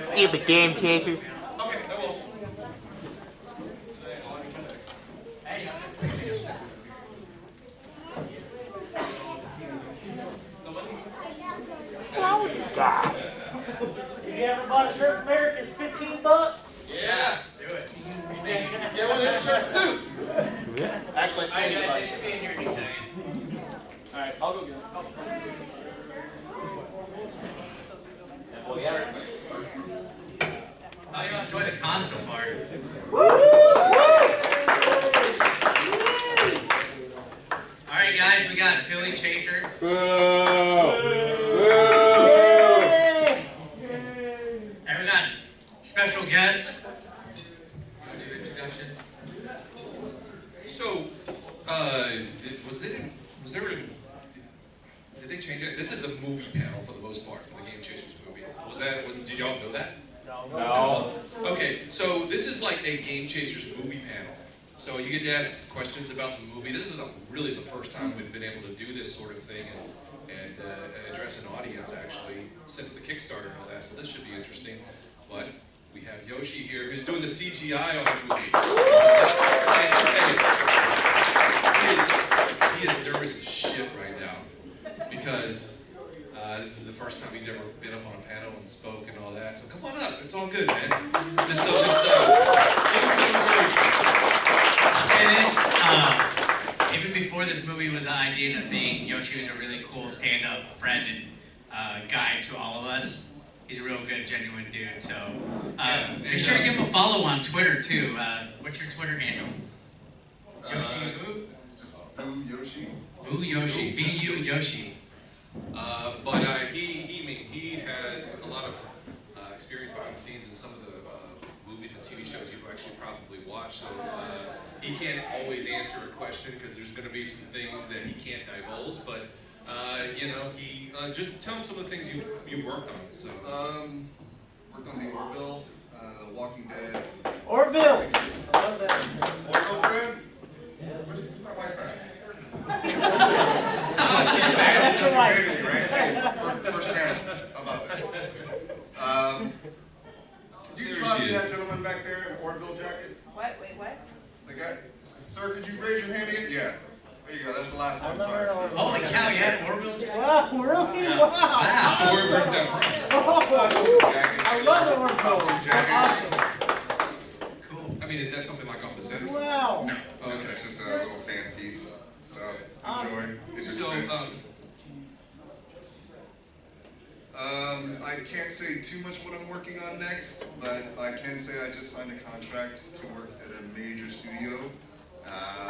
Stupid game chaser. If you haven't bought a shirt from America, it's $15. Yeah, do it. Get one of those shirts too. Actually, alright guys, they should be in here any second. Alright, I'll go get them. How do you enjoy the con so far? Alright guys, we got Billy Chaser. And we got special guest. You want to do an introduction? So, did they change it? This is a movie panel for the most part for the Game Chasers movie. Did y'all know that? No. Okay, so this is like a Game Chasers movie panel. So you get to ask questions about the movie. This is really the first time we've been able to do this sort of thing and address an audience actually since the Kickstarter and all that. So this should be interesting. But we have Yoshi here who's doing the CGI on the movie. He is nervous as shit right now because this is the first time he's ever been up on a panel and spoke and all that. So come on up. It's all good, man. Just give him some encouragement. I'll say this, even before this movie was an idea and a thing, Yoshi was a really cool stand-up friend and guide to all of us. He's a real good, genuine dude, so make sure to give him a follow on Twitter too. What's your Twitter handle? Yoshi who? Just Vu Yoshi. Vu Yoshi, V-U Yoshi. But he has a lot of experience behind the scenes in some of the movies and TV shows you've actually probably watched. So he can't always answer a question because there's going to be some things that he can't divulge. But you know, he just tell him some of the things you've worked on. So Worked on the Orville, The Walking Dead. Orville! Orville fan? Where's my wife at? she's bad. First panel. How about that? Could you toss that gentleman back there in Orville jacket? What? Wait, what? The guy? Sir, could you raise your hand again? Yeah. There you go. That's the last one. Sorry. Holy cow, you had an Orville jacket? Wow, really? Yeah. Wow! So where's that from? I love the Orville. That's awesome. Cool. I mean, is that something like off the set or something? Wow. No. Okay. It's just a little fan piece. So, enjoy. So, I can't say too much what I'm working on next, but I can say I just signed a contract to work at a major studio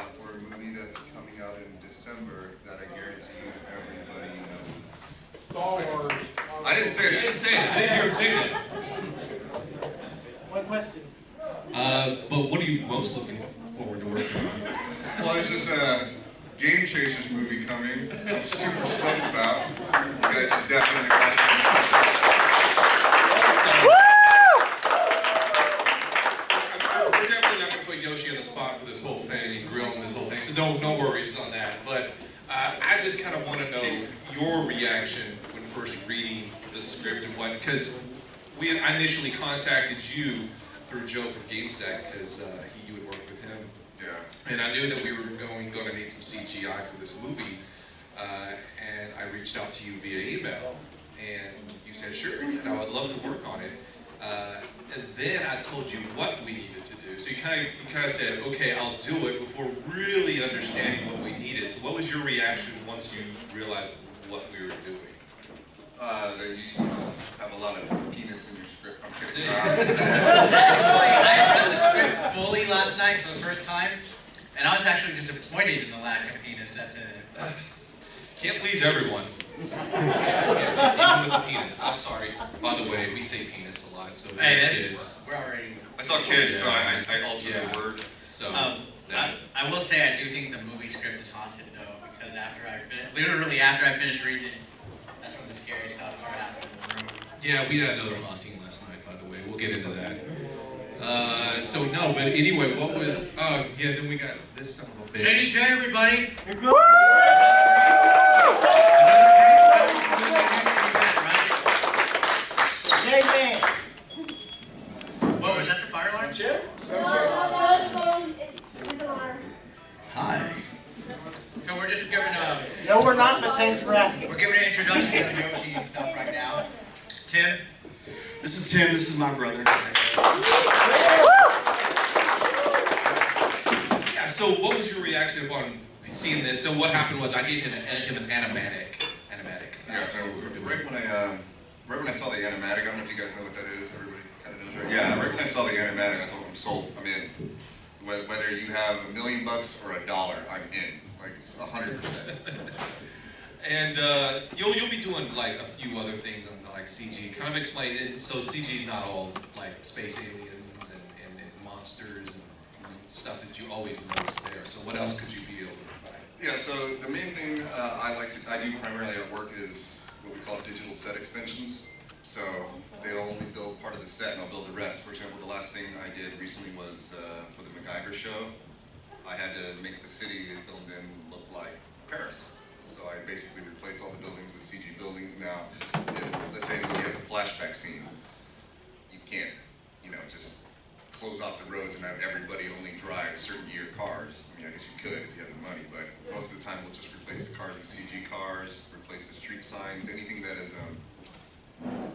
for a movie that's coming out in December that I guarantee you everybody knows. I didn't say that. I didn't hear him say that. One question. But what are you most looking forward to working on? Well, there's this Game Chasers movie coming. I'm super stoked about. You guys should definitely watch it. We're definitely not going to put Yoshi on the spot for this whole thing and grill him this whole thing, so no worries on that. But I just kind of want to know your reaction when first reading the script and what, because I initially contacted you through Joe from GameSec because you had worked with him. Yeah. And I knew that we were going to need some CGI for this movie, and I reached out to you via email, and you said, sure, you know, I'd love to work on it. And then I told you what we needed to do. So you kind of said, okay, I'll do it before really understanding what we needed. So what was your reaction once you realized what we were doing? That you have a lot of penis in your script. I'm kidding. Actually, I read the script fully last night for the first time, and I was actually disappointed in the lack of penis. That's it. Can't please everyone. Even with the penis. I'm sorry. By the way, we say penis a lot, so Hey, kids. we're already. I saw kids, so I altered the word. So I will say I do think the movie script is haunted though, because literally after I finished reading it, that's when the scary stuff started happening in the room. yeah, we had another haunting last night, by the way. We'll get into that. So no, but anyway, what was? Yeah, then we got this son of a bitch. JJ, everybody. Another great Thanks for asking. We're giving an introduction to Yoshi and stuff right now. Tim? This is Tim, this is my brother. Yeah, so what was your reaction upon seeing this? So what happened was I gave him an animatic. Yeah, so right when I saw the animatic, I don't know if you guys know what that is. Everybody kind of knows, right? Yeah, right when I saw the animatic, I told him, sold. I'm in. Whether you have $1 million or $1, I'm in. Like 100%. And you'll be doing like a few other things on like CG. Kind of explain it. So CG's not all like space aliens and monsters and stuff that you always know is there. So what else could you be able to provide? Yeah, so the main thing I do primarily at work is what we call digital set extensions. So they'll only build part of the set and I'll build the rest. For example, the last thing I did recently was for the MacGyver show. I had to make the city they filmed in look like Paris. So I basically replaced all the buildings with CG buildings. Now, let's say anybody has a flashback scene, you can't, just close off the roads and have everybody only drive certain year cars. I mean, I guess you could if you have the money, but most of the time we'll just replace the cars with CG cars, replace the street signs, anything that is,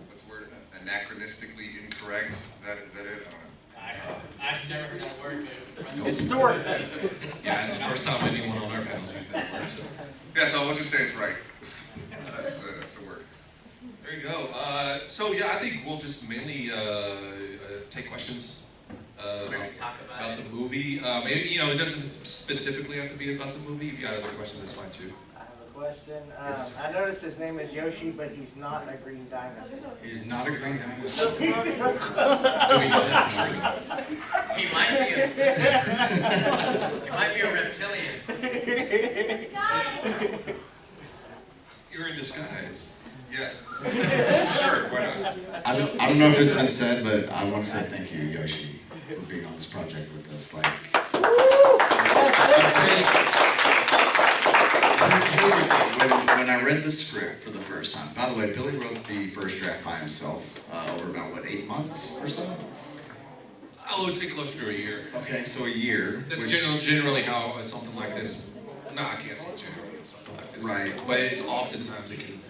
what's the word, anachronistically incorrect. Is that it? I don't know. I've never heard that word, but it was Historic. Yeah, it's the first time anyone on our panel's used that word. So. Yeah, so we'll just say it's right. That's the word. There you go. So yeah, I think we'll just mainly take questions about the movie. Maybe it doesn't specifically have to be about the movie. If you got other questions, that's fine too. I have a question. Yes. I noticed his name is Yoshi, but he's not a green dinosaur. He's not a green dinosaur. Do we know that for sure? He might be a reptilian. You're in disguise. Yes. Sure, why not? I don't know if it's been said, but I want to say thank you, Yoshi, for being on this project with us. Like, I'd say, here's the thing. When I read the script for the first time, by the way, Billy wrote the first draft by himself over about, 8 months or so? I would say closer to a year. Okay, so a year. That's generally how something like this. No, I can't say generally something like this. Right. But it's oftentimes it can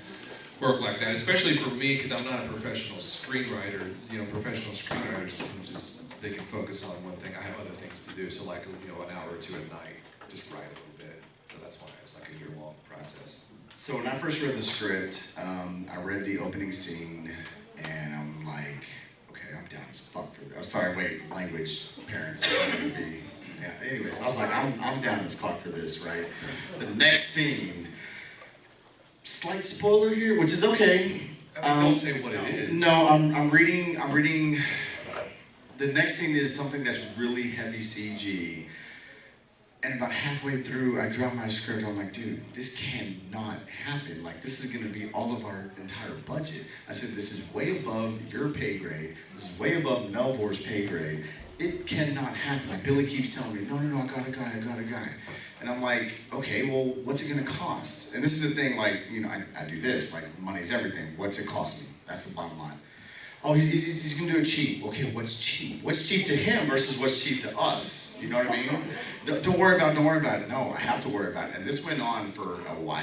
work like that, especially for me because I'm not a professional screenwriter. Professional screenwriters they can focus on one thing. I have other things to do. So like an hour or two at night, just write a little bit. So that's why it's like a year-long process. So when I first read the script, I read the opening scene, and I'm like, okay, I'm down as fuck for this. Oh, sorry, wait, language, parents, yeah. Anyways, I was like, I'm down as fuck for this, right? The next scene, slight spoiler here, which is okay. Don't say what it is. No, I'm reading. The next scene is something that's really heavy CG. And about halfway through, I dropped my script. I'm like, dude, this cannot happen. Like, this is going to be all of our entire budget. I said, this is way above your pay grade. This is way above Melvor's pay grade. It cannot happen. Like, Billy keeps telling me, no, I got a guy. And I'm like, okay, well, what's it going to cost? And this is the thing, like, I do this. Like, money's everything. What's it cost me? That's the bottom line. Oh, he's going to do it cheap. Okay, what's cheap? What's cheap to him versus what's cheap to us? You know what I mean? Don't worry about it. No, I have to worry about it. And this went on for a while.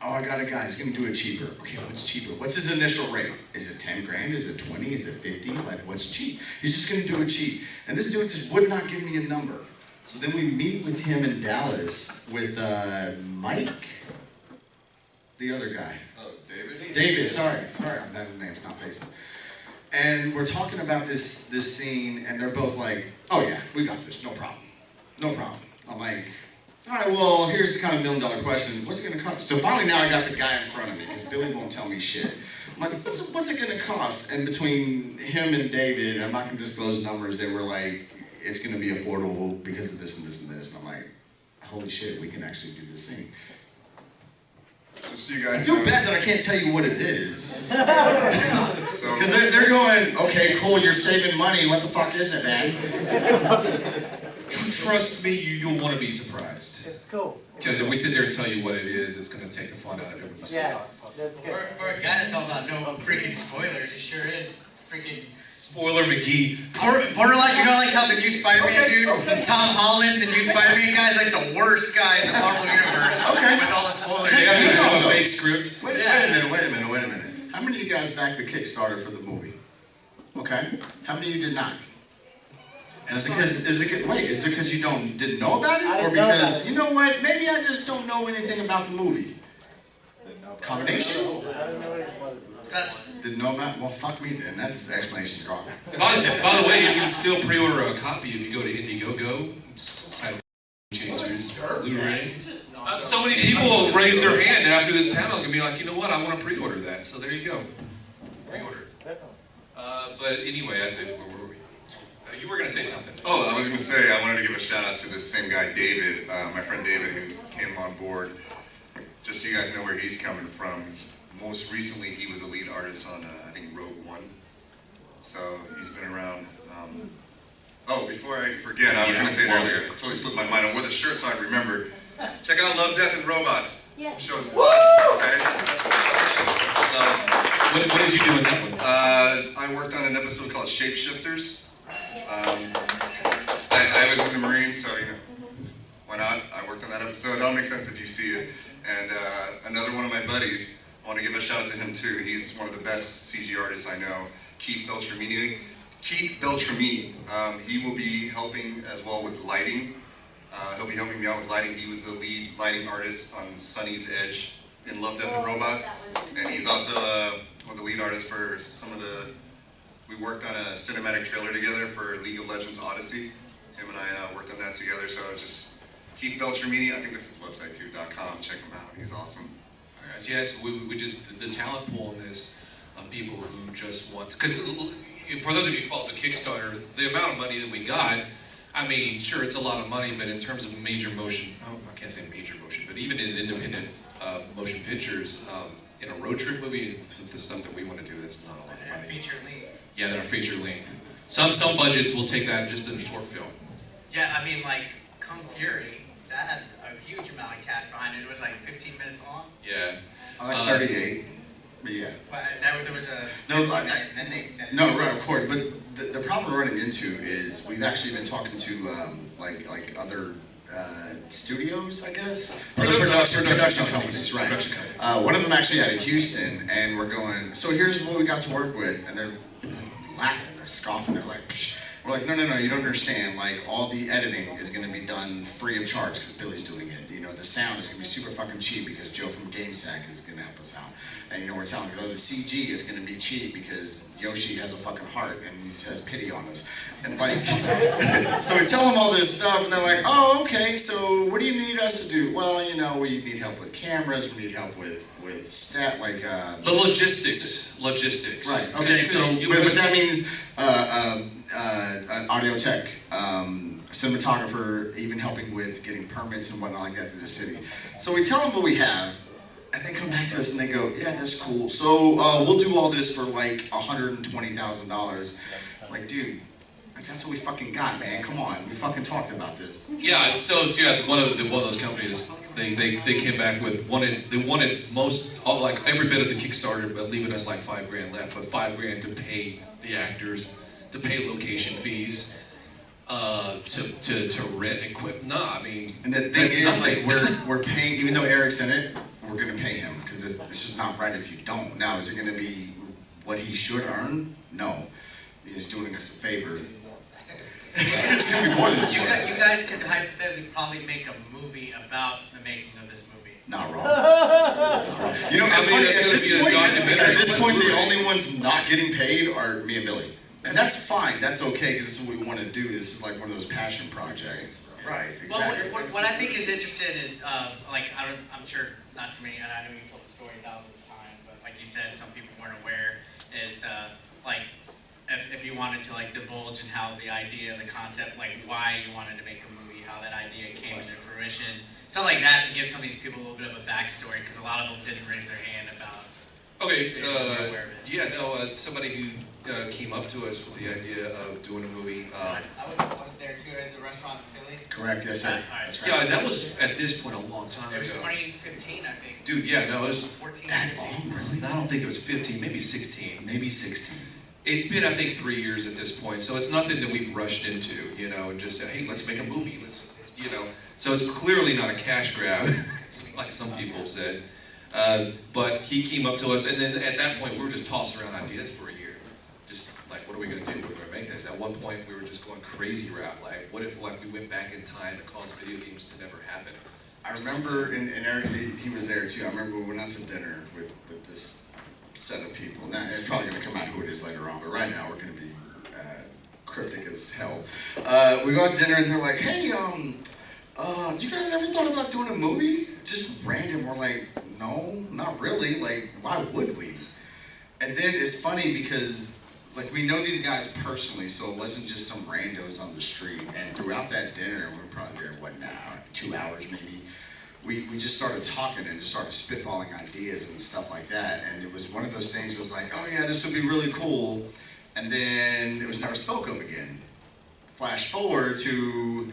Oh, I got a guy. He's going to do it cheaper. Okay, what's cheaper? What's his initial rate? Is it 10 grand? Is it 20? Is it 50? Like, what's cheap? He's just going to do it cheap. And this dude just would not give me a number. So then we meet with him in Dallas with Mike, the other guy. Oh, David? David, sorry, I'm bad with names, not faces. And we're talking about this scene, and they're both like, oh yeah, we got this, no problem. I'm like, all right, well, here's the kind of $1 million question. What's it going to cost? So finally now I got the guy in front of me, because Billy won't tell me shit. I'm like, what's it going to cost? And between him and David, I'm not going to disclose numbers, they were like, it's going to be affordable because of this and this and this. And I'm like, holy shit, we can actually do this scene. Just so you guys I feel know, bad that I can't tell you what it is. so Because they're going, okay, cool, you're saving money, what the fuck is it, man? Trust me, you'll want to be surprised. It's cool. Because if we sit there and tell you what it is, it's going to take the fun out of it when you see Yeah, it. that's good. For a guy that's all about no freaking spoilers, it sure is freaking spoiler McGee. Borderline, you know, like how the new Spider-Man dude, Tom Holland, the new Spider-Man guy is like the worst guy in the Marvel universe. Okay. With all the spoilers. They have to have a fake script. Wait a minute. How many of you guys backed the Kickstarter for the movie? Okay. How many of you did not? And is it because you didn't know about it, or because you know what? Maybe I just don't know anything about the movie. Combination. Didn't know about it? Well, fuck me then. That's the explanation's gone. By the way, you can still pre-order a copy if you go to Indiegogo. It's titled Chasers Blu-ray. So many people will raise their hand after this panel and be like, you know what? I want to pre-order that. So there you go. Pre-order. But anyway, I think where were we? You were going to say something. Oh, I was going to say, I wanted to give a shout out to this same guy, David, my friend David, who came on board. Just so you guys know where he's coming from. Most recently, he was a lead artist on, I think, Rogue One. So he's been around. Oh, before I forget, I was going to say it earlier. It totally slipped my mind. I wore the shirt, so I remembered. Check out Love, Death, and Robots. Yeah. Show's okay? So, what did you do in that one? I worked on an episode called Shapeshifters. I was in the Marines, so, you know, why not? I worked on that episode. It all makes sense if you see it. And another one of my buddies, I want to give a shout out to him too. He's one of the best CG artists I know, Keith Beltramini. He will be helping as well with lighting. He'll be helping me out with lighting. He was the lead lighting artist on Sunny's Edge in Love, Death, and Robots. And he's also one of the lead artists for some of the... We worked on a cinematic trailer together for League of Legends Odyssey. Him and I worked on that together, so just Keith Beltramini, I think that's his website too, .com. Check him out, he's awesome. All right, yes, we just, the talent pool in this of people who just want, because for those of you who follow the Kickstarter, the amount of money that we got, I mean, sure, it's a lot of money, but in terms of major motion, I can't say major motion, but even in independent motion pictures, in a road trip movie, the stuff that we want to do, that's not a lot of money. Feature length. Yeah, that are feature length. Some budgets will take that just in a short film. Yeah, I mean, like, Kung Fury, that had a huge amount of cash behind it. It was like 15 minutes long. Yeah. I like 38. But yeah. But there was a... then they extended. No, right, of course. But the problem we're running into is we've actually been talking to like other studios, I guess. Production companies, right. Production companies. One of them actually out of Houston, and we're going, so here's what we got to work with, and they're laughing, they're scoffing, they're like, psh. We're like, no, you don't understand. Like, all the editing is going to be done free of charge because Billy's doing it. You know, the sound is going to be super fucking cheap because Joe from GameSack is going to help us out. And you know, we're telling you, the CG is going to be cheap because Yoshi has a fucking heart and he has pity on us. And like, so we tell them all this stuff and they're like, oh, okay, so what do you need us to do? Well, you know, we need help with cameras, we need help with stat, like... the logistics. Right, okay, so, but that means audio tech, cinematographer, even helping with getting permits and whatnot like that through the city. So we tell them what we have, and they come back to us and they go, yeah, that's cool. So we'll do all this for like $120,000. I'm like, dude, like, that's what we fucking got, man. Come on, we fucking talked about this. Yeah, so one of those companies, they came back with they wanted most, like every bit of the Kickstarter, but leaving us like $5,000 left, but $5,000 to pay the actors, to pay location fees. To rent equipment. No, I mean, and the thing is, like, we're paying, even though Eric's in it, we're gonna pay him because it's just not right if you don't. Now, is it gonna be what he should earn? No, he's doing us a favor. It's gonna be more than you guys could hypothetically probably make a movie about the making of this movie. Not wrong. You know, it's funny, at this point, the only ones not getting paid are me and Billy. And that's fine, that's okay, because this is what we want to do. This is like one of those passion projects. Right, exactly. Well, what I think is interesting is, I'm sure not too many, and I know you told the story thousands of times, but like you said, some people weren't aware, is if you wanted to like divulge in how the idea, the concept, like why you wanted to make a movie, how that idea came into fruition. Something like that to give some of these people a little bit of a backstory, because a lot of them didn't raise their hand about. Okay, somebody who came up to us with the idea of doing a movie. I was there too, as a restaurant in Philly. Correct, yes, sir. That's right. Yeah, that was at this point a long time ago. It was 2015, I think. Dude, yeah, no, it was 14, that 15. long, really? I don't think it was 15, maybe 16. Maybe 16. It's been, I think, 3 years at this point, so it's nothing that we've rushed into, you know, and just said, hey, let's make a movie, let's, you know. So it's clearly not a cash grab, like some people said. But he came up to us, and then at that point, we were just tossing around ideas for a year. Just like, what are we gonna do? What are we gonna make this? At one point, we were just going crazy route, like, what if like we went back in time and caused video games to never happen? I remember, and Eric, he was there too. I remember we went out to dinner with this set of people. Now, it's probably going to come out who it is later on, but right now we're going to be cryptic as hell. We go to dinner and they're like, hey, you guys ever thought about doing a movie? Just random. We're like, no, not really. Like, why would we? And then it's funny because, like, we know these guys personally, so it wasn't just some randos on the street. And throughout that dinner, we were probably there, what now, 2 hours maybe, we just started talking and just started spitballing ideas and stuff like that. And it was one of those things, it was like, oh yeah, this would be really cool. And then it was never spoke of again. Flash forward to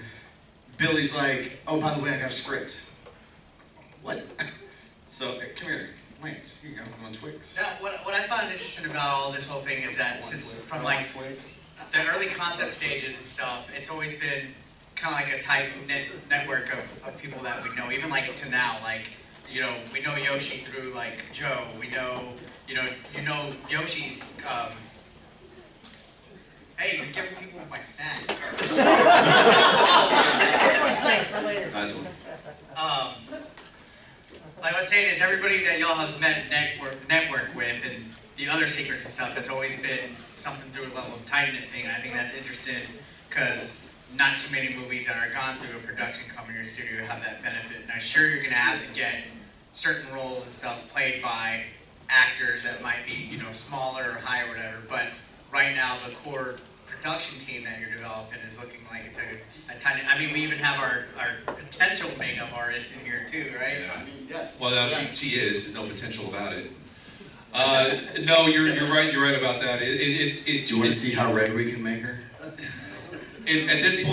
Billy's like, oh, by the way, I got a script. What? So, come here, Lance, you got one on Twix. Yeah, what I find interesting about all this whole thing is that since from like the early concept stages and stuff, it's always been kind of like a tight network of people that we know, even like to now, like, you know, we know Yoshi through like Joe, we know, you know Yoshi's, hey, you're giving people my snack. Thanks for later. Nice one. Like I was saying, is everybody that y'all have met network with and the other secrets and stuff has always been something through a level of tight-knit thing, and I think that's interesting because not too many movies that are gone through a production company or studio have that benefit. And I'm sure you're going to have to get certain roles and stuff played by actors that might be, you know, smaller or higher or whatever. But right now, the core production team that you're developing is looking like it's a tiny. I mean, we even have our potential makeup artist in here too, right? Yeah. Yes. Well, she is. There's no potential about it. No, you're right. You're right about that. It's. Do you want to see how red we can make her? At this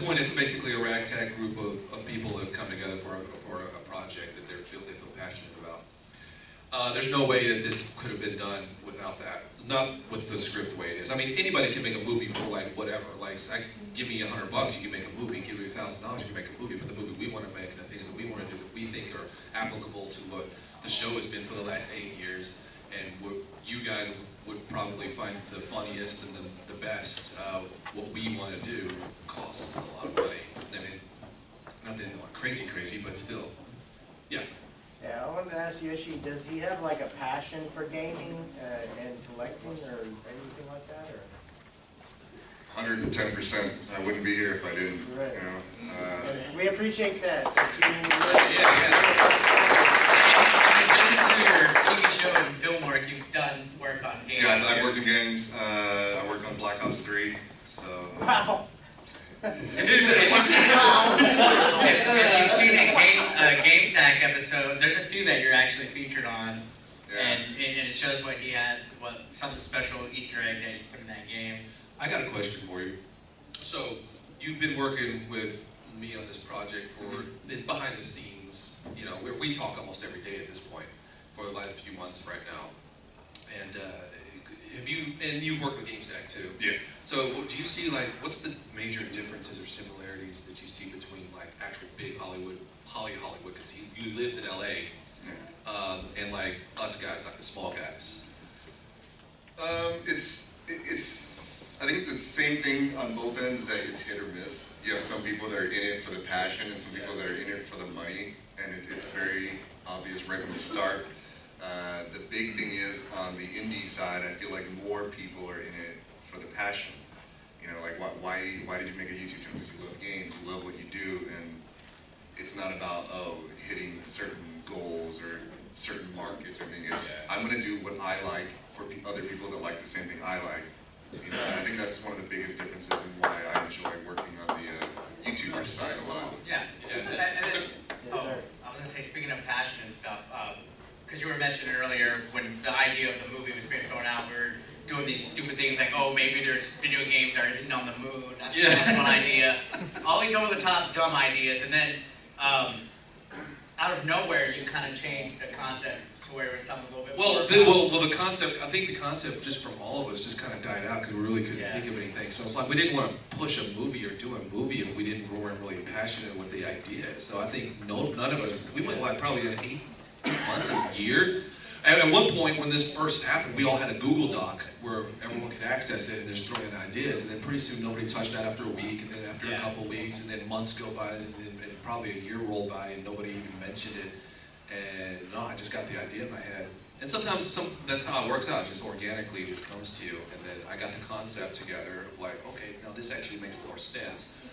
point, it's basically a ragtag group of people that have come together for a project that they feel passionate about. There's no way that this could have been done without that. Not with the script the way it is. I mean, anybody can make a movie for like whatever. Like, give me $100, you can make a movie. Give me $1,000, you can make a movie. But the movie we want to make, and the things that we want to do, that we think are applicable to what the show has been for the last 8 years, and what you guys would probably find the funniest and the best. What we want to do costs a lot of money. I mean, nothing crazy, but still, yeah. Yeah, I wanted to ask Yoshi, does he have like a passion for gaming and collecting or anything like that? Or? 110%. I wouldn't be here if I didn't. Right. You know, We appreciate that. In addition to your TV show and film work, you've done work on games. yeah, I've worked in games. I worked on Black Ops 3. So. Wow. If you've seen a GameSack episode, there's a few that you're actually featured on, and it shows what he had, some special Easter egg that you put in that game. I got a question for you. So, you've been working with me on this project for behind the scenes, you know, where we talk almost every day at this point for the last few months right now. And you've worked with GameSack too. Yeah. So do you see like, what's the major differences or similarities that you see between like actual big Hollywood, because you lived in LA, and like us guys, like the small guys? I think the same thing on both ends is that it's hit or miss. You have some people that are in it for the passion and some people that are in it for the money, and it's very obvious right when you start. The big thing is on the indie side, I feel like more people are in it for the passion. You know, like why did you make a YouTube channel? Because you love games, you love what you do, and it's not about hitting certain goals or certain markets or anything. It's I'm gonna do what I like for other people that like the same thing I like. You know, and I think that's one of the biggest differences in why I enjoy working on the YouTuber side a lot. Yeah. And then, I was gonna say, speaking of passion and stuff, because you were mentioning earlier when the idea of the movie was being thrown out, we were doing these stupid things like, oh, maybe there's video games that are hitting on the moon. That's one idea. All these over-the-top dumb ideas, and then out of nowhere, you kind of changed the concept to where it was something a little bit Well, more. the concept, I think the concept just from all of us just kind of died out because we really couldn't think of anything. So it's like we didn't want to push a movie or do a movie if we weren't really passionate with the idea. So I think none of us, we went like probably in 8 months, a year. At one point when this first happened, we all had a Google Doc where everyone could access it and just throw in ideas. And then pretty soon nobody touched that after a week, and then after a couple of weeks, and then months go by, and probably a year rolled by, and nobody even mentioned it. And no, I just got the idea in my head. And sometimes that's how it works out. Just organically, it just comes to you. And then I got the concept together of like, okay, now this actually makes more sense.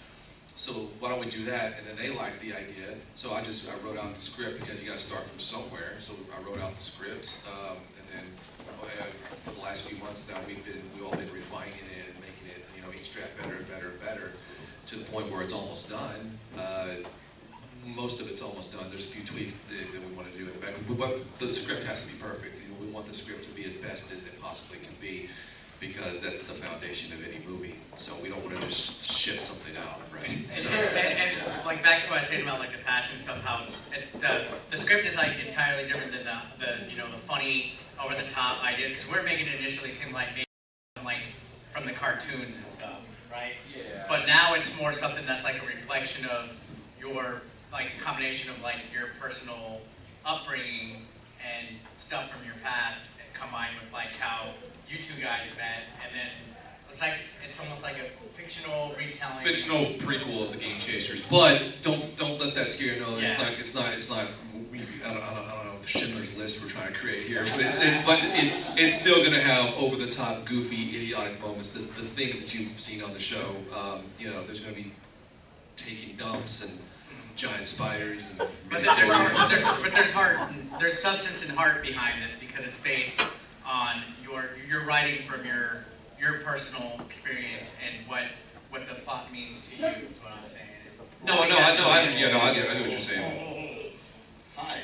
So why don't we do that? And then they liked the idea. So I wrote out the script because you got to start from somewhere. So I wrote out the script, and then for the last few months now we've all been refining it and making it, each draft better and better and better to the point where it's almost done. Most of it's almost done. There's a few tweaks that we want to do in the back, but the script has to be perfect. We want the script to be as best as it possibly can be, because that's the foundation of any movie. So we don't want to just shit something out, right? So, and like back to what I said about like the passion stuff, how the script is like entirely different than the funny over the top ideas, because we're making it initially seem like maybe like from the cartoons and stuff, right? Yeah. But now it's more something that's like a reflection of your, like a combination of like your personal upbringing and stuff from your past combined with like how you two guys met, and then it's almost like a fictional retelling. Fictional prequel of the Game Chasers, but don't let that scare you. No, it's not. I don't know the Schindler's List we're trying to create here, but it's still going to have over the top, goofy, idiotic moments. The things that you've seen on the show. There's going to be taking dumps and giant spiders. And there's substance and heart behind this, because it's based on you're writing from your personal experience and what the plot means to you, is what I'm saying. I get what you're saying. Hi.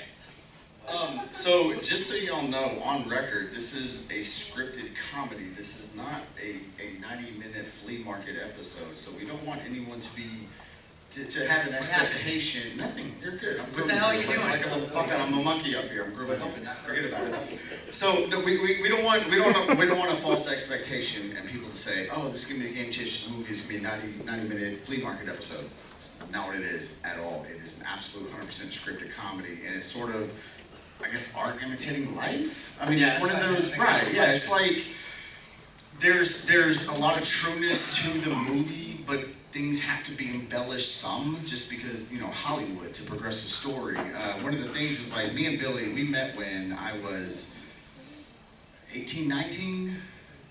So just so y'all know, on record, this is a scripted comedy. This is not a 90-minute flea market episode. So we don't want anyone to have an expectation. Nothing. You're good. What the hell are you doing? I'm a monkey up here. I'm grooving. Forget about it. So no, we don't want a false expectation and people to say, oh, this is gonna be a Game Chasers movie. It's gonna be a 90-minute flea market episode. It's not what it is at all. It is an absolute 100% scripted comedy, and it's sort of, I guess, art imitating life. I mean, it's one of those, right? Yeah, it's like there's a lot of trueness to the movie, but things have to be embellished some, just because, Hollywood, to progress the story. One of the things is, like, me and Billy, we met when I was 18, 19,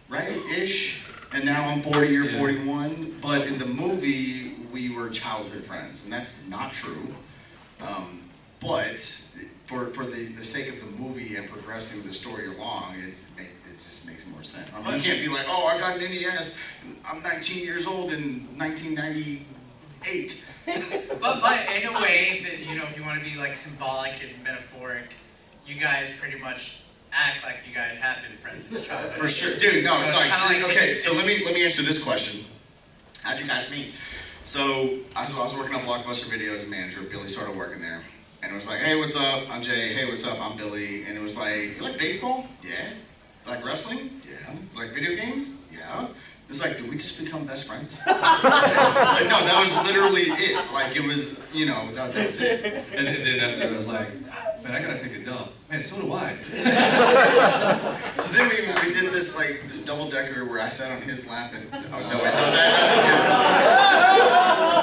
right, ish, and now I'm 40 or 41, but in the movie, we were childhood friends, and that's not true, but for the sake of the movie and progressing the story along, it just makes more sense. I mean, you can't be like, oh, I got an NES, I'm 19 years old in 1998. But in a way that, if you want to be like symbolic and metaphoric, you guys pretty much act like you guys have been friends since childhood. For sure, dude. No, So okay. So let me answer this question. How'd you guys meet? So I was working on Blockbuster Video as a manager. Billy started working there, and it was like, hey, what's up? I'm Jay. Hey, what's up? I'm Billy. And it was like, you like baseball? Yeah. You like wrestling? Yeah. You like video games? Yeah. It was like, did we just become best friends? Like, no, that was literally it. Like, it was, that was it. And then after I was like, man, I gotta take a dump. Man, so do I. So then we did this double decker where I sat on his lap and that didn't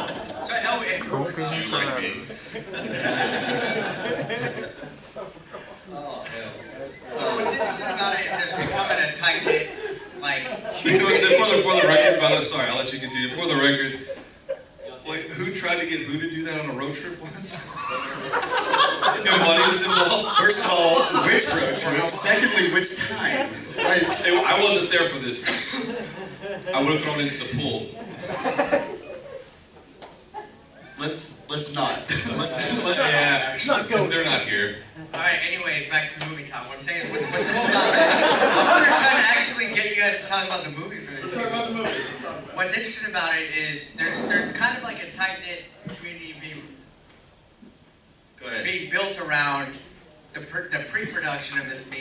happen. So Oh hell. what's interesting about it is it's becoming a tight knit, like. For the record, sorry, I'll let you continue. For the record, wait, who tried to get who to do that on a road trip once? And money was involved? First of all, which road trip? Secondly, which time? I wasn't there for this one. I would have thrown into the pool. Let's not. Yeah, because they're not here. Alright, anyways, back to the movie talk. What I'm saying is, what's cool about that, I'm gonna try to actually get you guys to talk about the movie for this. Let's talk about the movie. Let's talk about it. What's interesting about it is there's kind of like a tight-knit community view. Go ahead. being built around the pre-production of this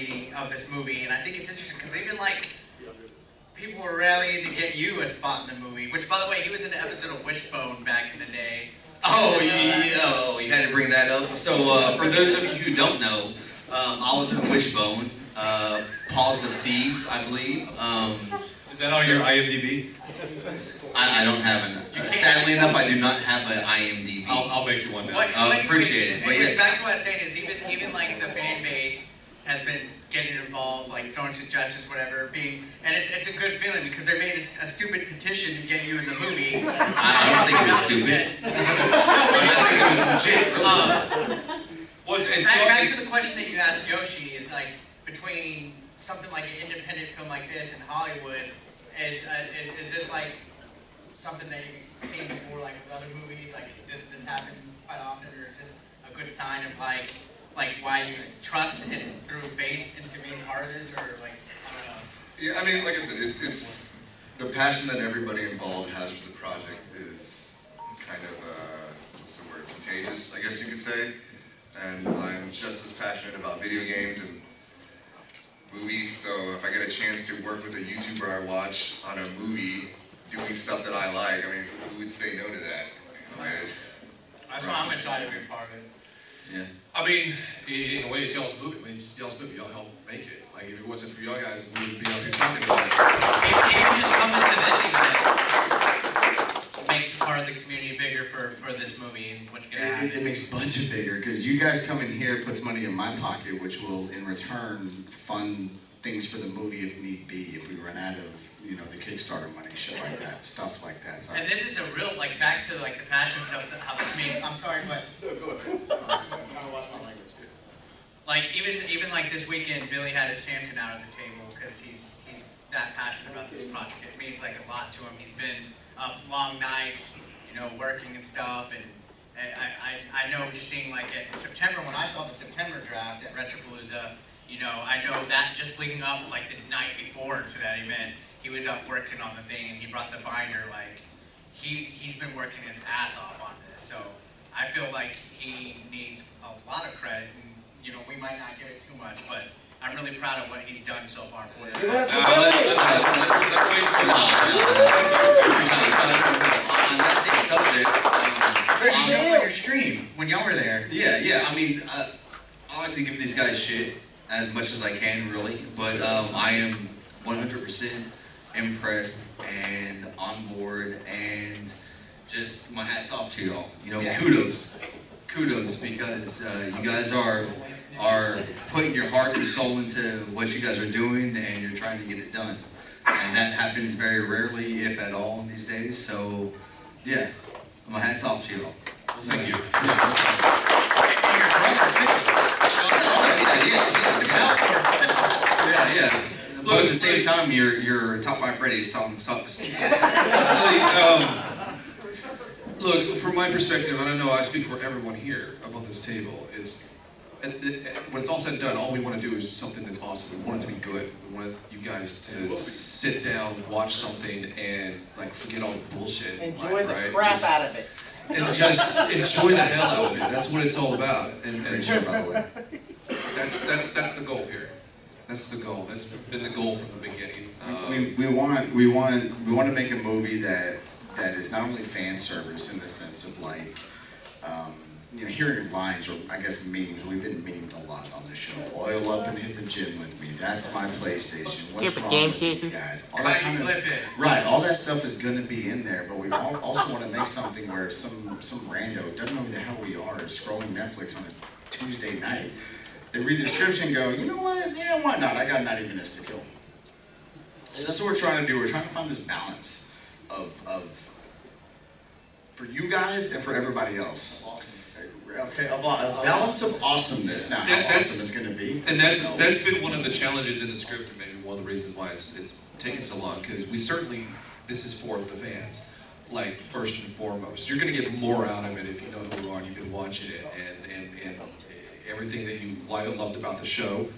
movie, and I think it's interesting because even like people were rallying to get you a spot in the movie. Which, by the way, he was in an episode of Wishbone back in the day. Oh, you had to bring that up. So, for those of you who don't know, I was in Wishbone, Paws of Thieves, I believe. Is that on your IMDb? I don't have an. Sadly enough, I do not have an IMDb. I'll make you one now. Appreciate it. But yes. Back to what I was saying is even like the fan base has been getting involved, like throwing suggestions, whatever. And it's a good feeling because they made a stupid petition to get you in the movie. I don't think it was stupid. I think it was legit. Really. Back to the question that you asked Yoshi is like between something like an independent film like this and Hollywood, is this like something that you've seen before, like with other movies? Like, does this happen quite often, or is this a good sign of like why you trust and through faith into being part of this, or like I don't know? Yeah, I mean, like I said, it's the passion that everybody involved has for the project is kind of what's the word, contagious, I guess you could say. And I'm just as passionate about video games and movies, so if I get a chance to work with a YouTuber I watch on a movie doing stuff that I like, I mean, who would say no to that? You know, That's why I'm excited to be a part of it. Yeah. I mean, in a way, it's y'all's movie. I mean, it's y'all's movie. Y'all helped make it. Like, if it wasn't for y'all guys, we wouldn't be up here talking about it. Even just coming to this event makes part of the community bigger for this movie and what's going to happen. It makes budget bigger because you guys coming here puts money in my pocket, which will in return fund things for the movie if need be. If we run out of, the Kickstarter money, shit like that, stuff like that. So. And this is a real, like, back to like the passion stuff that how it's made. I'm sorry, but I'm trying to watch my language. like even like this weekend, Billy had his Samson out at the table because he's that passionate about this project. It means like a lot to him. He's been up long nights, working and stuff, and I know just seeing like in September, when I saw the September draft at Retropalooza, I know that just leading up like the night before to that event, he was up working on the thing and he brought the binder. Like he's been working his ass off on this, so I feel like he needs a lot of credit, and we might not give it too much, but I'm really proud of what he's done so far for it. Let's wait until On that same subject, You showed on your stream when y'all were there. yeah. I mean, I like to give these guys shit as much as I can, really. But I am 100% impressed and on board, and just my hat's off to y'all. Kudos, because you guys are putting your heart and soul into what you guys are doing, and you're trying to get it done. And that happens very rarely, if at all, these days. So, yeah, my hat's off to y'all. Well, thank you. Yeah. But at the same time, your top 5 Fridays song sucks. Look, from my perspective, and I know I speak for everyone here up on this table, when it's all said and done, all we want to do is something that's awesome. We want it to be good. We want you guys to sit down, watch something, and like forget all the bullshit in Enjoy life, the right? crap out of it. And just enjoy the hell out of it. That's what it's all about. And Great show, by the way. that's the goal here. That's the goal. That's been the goal from the beginning. We want to make a movie that is not only fan service in the sense of like, hearing lines, or I guess memes. We've been memed a lot on the show. Oil up and hit the gym with me. That's my PlayStation. What's wrong with these guys? All that kind of, right, all that stuff is going to be in there, but we also want to make something where some rando doesn't know who the hell we are is scrolling Netflix on a Tuesday night. They read the description and go, you know what? Yeah, why not? I got 90 minutes to kill. So that's what we're trying to do. We're trying to find this balance of for you guys and for everybody else. Okay, a balance of awesomeness. Now, how awesome it's going to be. And that's been one of the challenges in the script, and maybe one of the reasons why it's taken so long, because this is for the fans, like, first and foremost. You're going to get more out of it if you know who you are and you've been watching it, and everything that you've loved about the show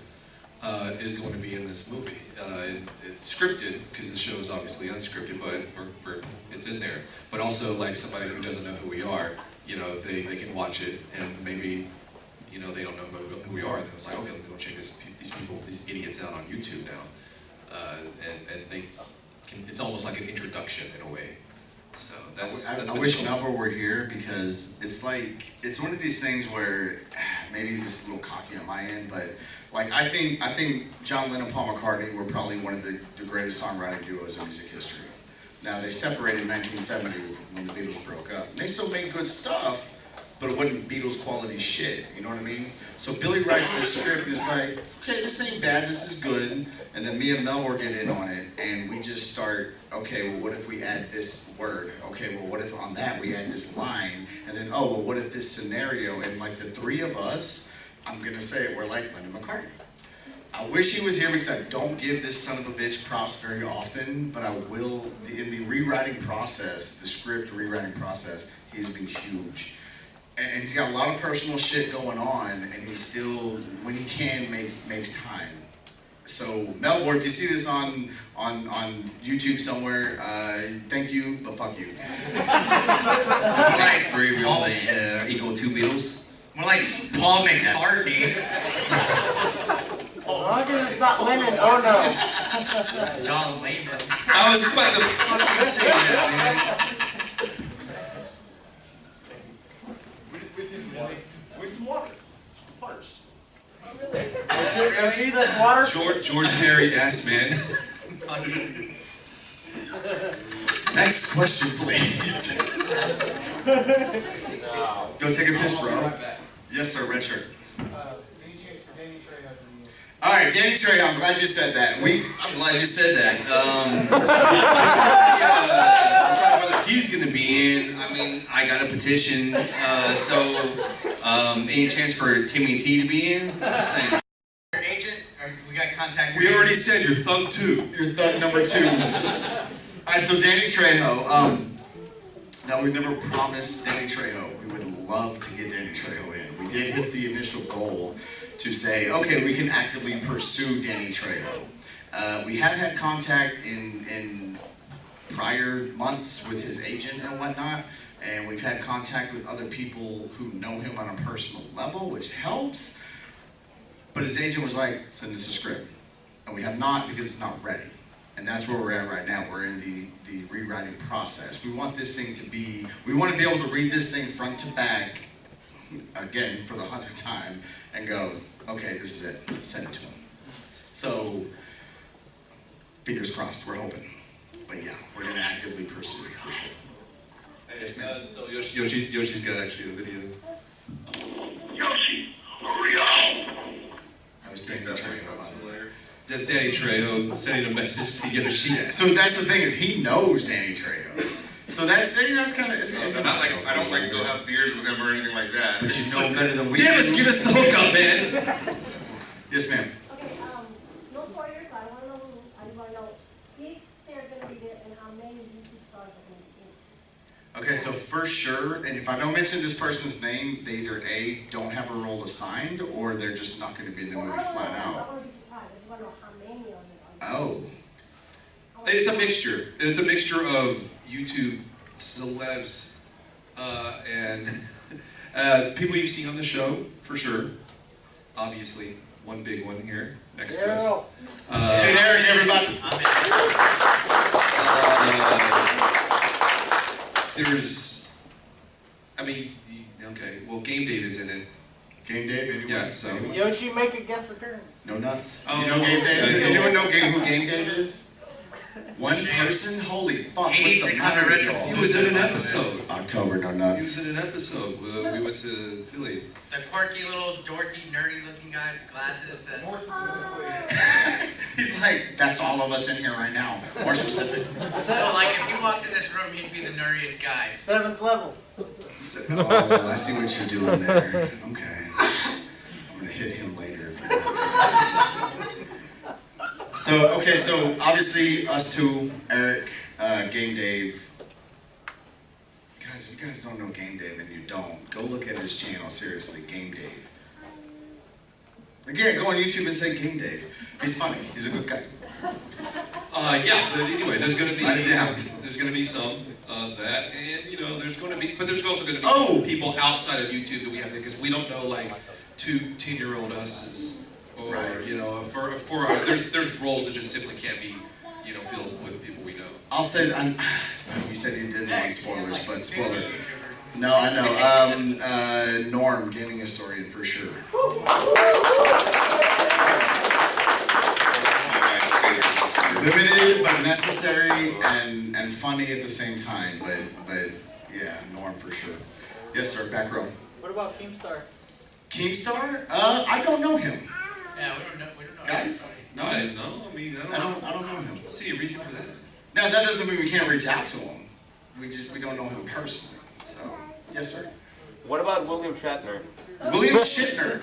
is going to be in this movie. It's scripted, because the show is obviously unscripted, but it's in there. But also, like, somebody who doesn't know who we are, they can watch it and maybe you know, they don't know who we are. And I was like, okay, let me go check these idiots out on YouTube now. And they can, it's almost like an introduction in a way. So that's I wish Melville were here, because it's like, it's one of these things where, maybe this is a little cocky on my end, but like I think John Lennon and Paul McCartney were probably one of the greatest songwriting duos in music history. Now, they separated in 1970 when the Beatles broke up. And they still made good stuff, but it wasn't Beatles quality shit, you know what I mean? So Billy writes this script and it's like, okay, this ain't bad, this is good. And then me and Melville get in on it, and we just start, okay, well, what if we add this word? Okay, well, what if on that we add this line? And then, oh, well, what if this scenario? And like the three of us, I'm gonna say it, we're like Lennon McCartney. I wish he was here, because I don't give this son of a bitch props very often, but I will, in the rewriting process, the script rewriting process, he's been huge. And he's got a lot of personal shit going on, and he still, when he can, makes time. So, Melville, if you see this on YouTube somewhere, thank you, but fuck you. So takes three really equal two Beatles. More like Paul McCartney. As long as it's not Lennon, oh no. John Lennon. I was about to fucking say that, man. We need some water. Parched. You see this water? George Harry ass man. Next question, please. Go take a piss, bro. Yes, sir, red shirt. All right, Danny Trejo, I'm glad you said that. I'm glad you said that. Decide whether he's going to be in. I mean, I got a petition. Any chance for Timmy T to be in? I'm just saying. Your agent, or we got contact. We already said you're thug 2. You're thug number 2. All right, so Danny Trejo. Now, we've never promised Danny Trejo. We would love to get Danny Trejo in. We did hit the initial goal to say, okay, we can actively pursue Danny Trejo. We have had contact in prior months with his agent and whatnot, and we've had contact with other people who know him on a personal level, which helps. But his agent was like, send us a script. And we have not, because it's not ready. And that's where we're at right now. We're in the rewriting process. We want this thing to be, we want to be able to read this thing front to back, again, for the 100th time, and go, okay, this is it. Send it to him. So, fingers crossed, we're hoping. But yeah, we're going to actively pursue it, for sure. Yes, ma'am. So Yoshi's got actually a video. Yoshi, hurry up! I was taking that Trejo, by the way. That's Danny Trejo sending a message to Yoshi. So that's the thing, is he knows Danny Trejo. So that's kind of, Not like, I don't like go have beers with him or anything like that. but you know him better than we Damn do. it, give us the hookup, man. Yes, ma'am. Okay, no spoilers, I want to know, I just want to know if they're going to be there and how many YouTube stars are going to be in. Okay, so for sure, and if I don't mention this person's name, they either A, don't have a role assigned, or they're just not going to be in the movie flat I out. don't want to be surprised, I just want to know how many of them are. Oh. It's a mixture. It's a mixture of YouTube celebs and people you've seen on the show, for sure. Obviously, one big one here next to us. Hey, Eric, everybody. There's, I mean, okay, well, Game Dave is in it. Game Dave, anyone? Yeah, so. Yoshi make a guest appearance. No nuts. Oh, You know Game Dave? yeah. Anyone know who Game Dave is? One person? Holy fuck, He what's needs the to come matter to with y'all? He was in an episode. October, no He nuts. was in an episode. We went to Philly. The quirky little dorky nerdy looking guy with the glasses that. He's like, that's all of us in here right now. More specific. No, like if you walked in this room, he'd be the nerdiest guy. 7th level. Oh, I see what you're doing there. Okay. I'm gonna hit him later. If you're so obviously us two, Eric, Game Dave. Guys, if you guys don't know Game Dave and you don't, go look at his channel, seriously, Game Dave. Again, go on YouTube and say Game Dave. He's funny, he's a good guy. Yeah, but anyway, there's gonna be Write it down. there's gonna be some of that, and there's gonna be, but there's also gonna be Oh! people outside of YouTube that we have, because we don't know like to two 10-year-old us's, or Right. you know, there's roles that just simply can't be, you know, filled with people we know. I'll say, you said you didn't want spoilers, but spoiler. No, I know. Norm, gaming historian for sure. Limited but necessary and funny at the same time, but yeah, Norm for sure. Yes, sir. Back row. What about Keemstar? Keemstar? I don't know him. Yeah, we don't know. Guys? No, I don't know him. don't see a reason for that. Now that doesn't mean we can't reach out to him. We don't know him personally. So yes, sir. What about William Shatner? William Shatner.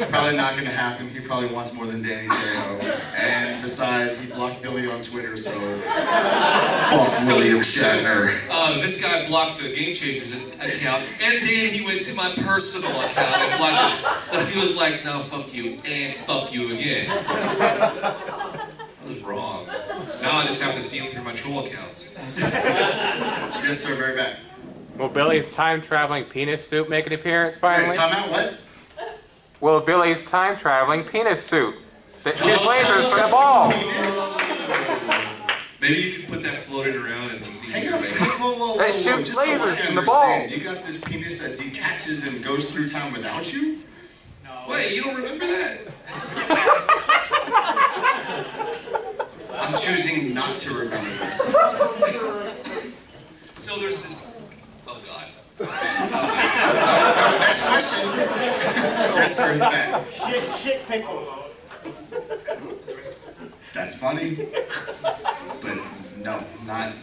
Probably not going to happen. He probably wants more than Danny Trejo. And besides, he blocked Billy on Twitter, so fuck William Shatner. This guy blocked the Game Chasers account, and then he went to my personal account and blocked it. So he was like, no, fuck you, and fuck you again. That was wrong. Now I just have to see him through my troll accounts. Yes, sir. Very bad. Will Billy's time-traveling penis suit make an appearance Hey, finally? time out. What? Will Billy's time-traveling penis suit that shoots lasers from the ball? Maybe you could put that floating around in the sea. Hang on. Whoa. That Just shoots so I lasers from the ball. understand, you got this penis that detaches and goes through time without you? No. Wait, you don't remember that? This was like I'm choosing not to remember this. So there's this. Oh God. Next question. Yes, sir. Back. Shit pickle. That's funny, but no, not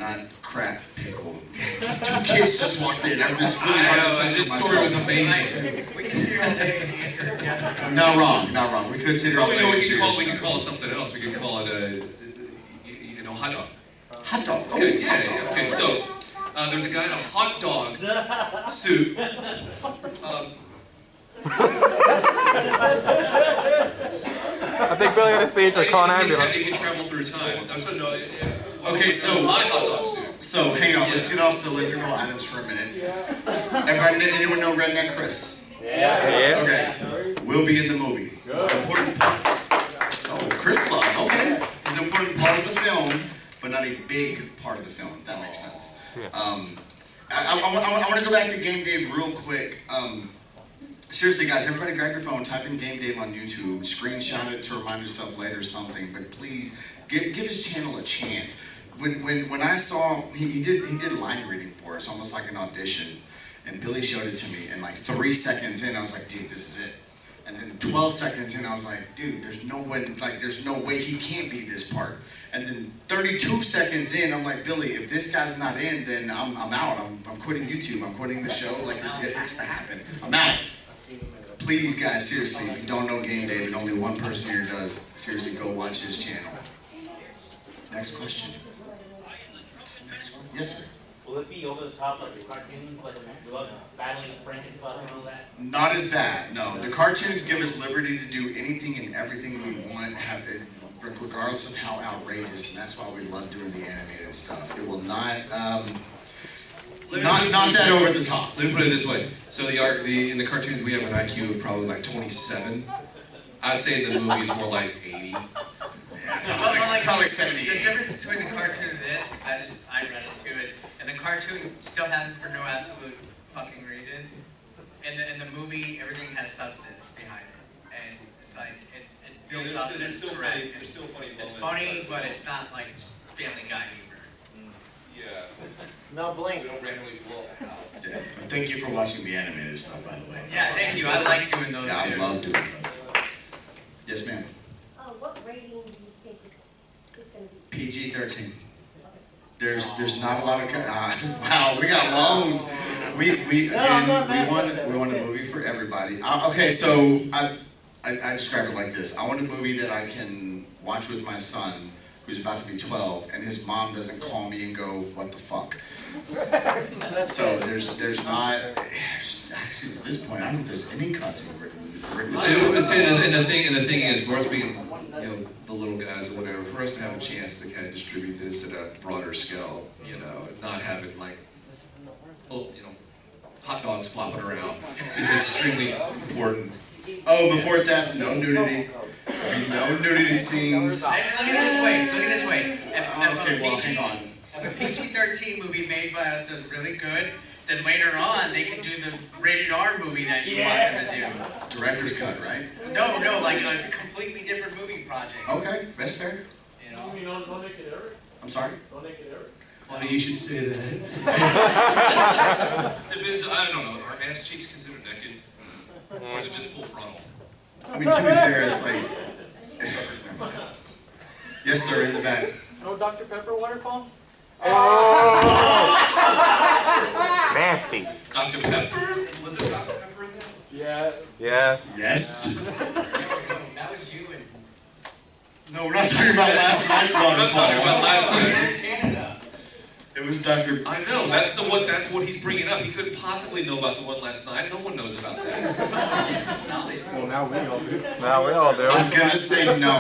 crap pickle. Two kids just walked in. It's really hard to censor This story was amazing. we can sit here all day and answer yes or no. Not wrong. We could sit here all Well, day. you know, and we could call it something else. We could call it a, hot dog. hot dog. Oh, Okay, hot yeah. dog. Okay, so there's a guy in a hot dog suit. I think Billy had a seizure. Call an ambulance. He can travel through time. Okay, so my hot dog suit. So hang on. Let's get off cylindrical items for a minute. Everybody, anyone know Redneck Chris? Yeah. Okay. We'll be in the movie. It's an important part. Oh, Chris Love. Okay. It's an important part of the film, but not a big part of the film. If that makes sense. Yeah. I want to go back to Game Dave real quick. Seriously, guys, everybody grab your phone, type in Game Dave on YouTube, screenshot it to remind yourself later or something. But please give his channel a chance. When I saw he did line reading for us, almost like an audition, and Billy showed it to me, and like 3 seconds in, I was like, dude, this is it. And then 12 seconds in, I was like, dude, there's no way he can't be this part. And then 32 seconds in, I'm like, Billy, if this guy's not in, then I'm out. I'm quitting YouTube. I'm quitting the show. Like, it has to happen. I'm out. Please, guys, seriously, if you don't know Game Dave and only one person here does, seriously, go watch his channel. Next question. Yes, sir. Will it be over the top like the cartoons, like battling Frankenstein and all that? Not as bad, no. The cartoons give us liberty to do anything and everything we want, regardless of how outrageous, and that's why we love doing the animated stuff. It will not, not that over the top. Let me put it this way. So in the cartoons we have an IQ of probably like 27. I'd say in the movie it's more like 80. Probably 78. The difference between the cartoon and this, because I read it too, is and the cartoon still happens for no absolute fucking reason. In the movie, everything has substance behind it, and it's like it builds up. There's still correct. funny moments. It's funny, but it's not like Family Guy humor. Yeah. Mel Blanc. We don't randomly blow up a house. Yeah. Thank you for watching the animated stuff, by the way. Yeah, thank you. I like doing those. Yeah, I too. love doing those. Yes, ma'am. What rating do you think it's going to be? PG-13. There's not a lot of wow, we got loans. We want a movie for everybody. Okay, so I describe it like this. I want a movie that I can watch with my son, who's about to be 12, and his mom doesn't call me and go, "What the fuck?" So there's not actually at this point I don't think there's any cussing written. And the thing is, for us being the little guys or whatever, for us to have a chance to kind of distribute this at a broader scale, not having like hot dogs flopping around is extremely important. Oh, before it's asked, no nudity. No nudity scenes. Look at it this way. Look at it this way. Okay, well, hang on. If a PG-13 movie made by us does really good, then later on they can do the rated R movie that you want them to do. Director's cut, right? No, like a completely different movie project. Okay, that's fair. You know? Don't make it Eric. I'm sorry? Don't make it Eric. Funny you should say that. Depends, I don't know, are ass cheeks considered naked? Or is it just full frontal? I mean, to be fair, it's like... Yes, sir, in the back. No Dr. Pepper waterfall? Nasty. Dr. Pepper? Was it Dr. Pepper in there? Yeah. Yes. Yes. That was you and No, we're not talking about last night's I'm not talking waterfall. about last night. Canada. It was Dr. I know, that's what he's bringing up. He couldn't possibly know about the one last night. No one knows about that. Well, now we all do. Now we all do. I'm gonna say no.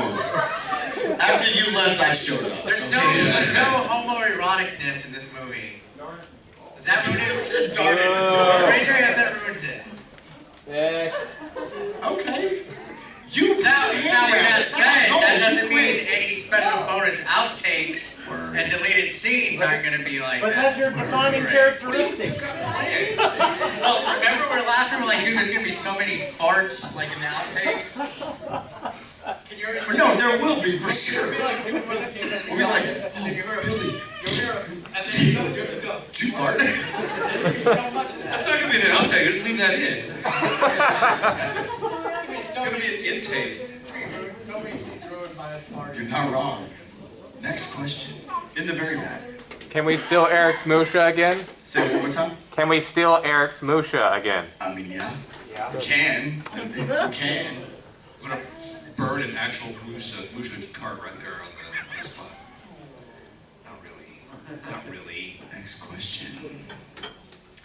After you left, I showed up. There's no homoeroticness in this movie. Does that ruin it? Darn it. Raise your hand, that ruins it. Yeah. Okay. You Now with that said, No, that you doesn't mean quit. any special bonus outtakes and deleted scenes aren't going to be like But that. that's your defining characteristic. Well, remember we were laughing, we're like, dude, there's going to be so many farts like in the outtakes. Can you already see No, there will be, for sure. We'll We'll be like, oh, Billy, and then you just go. did you fart? There's going to be so much of that. That's not going to be an outtake, just leave that in. It's It's going to be an intake. so many scenes ruined by us farting. You're not wrong. Next question. In the very back. Can we steal Eric's Musha again? Say it one more time. Can we steal Eric's Musha again? I mean, yeah. We can. We can. I'm going to burn an actual Musha cart right there on the spot. Not really. Not really. Next question.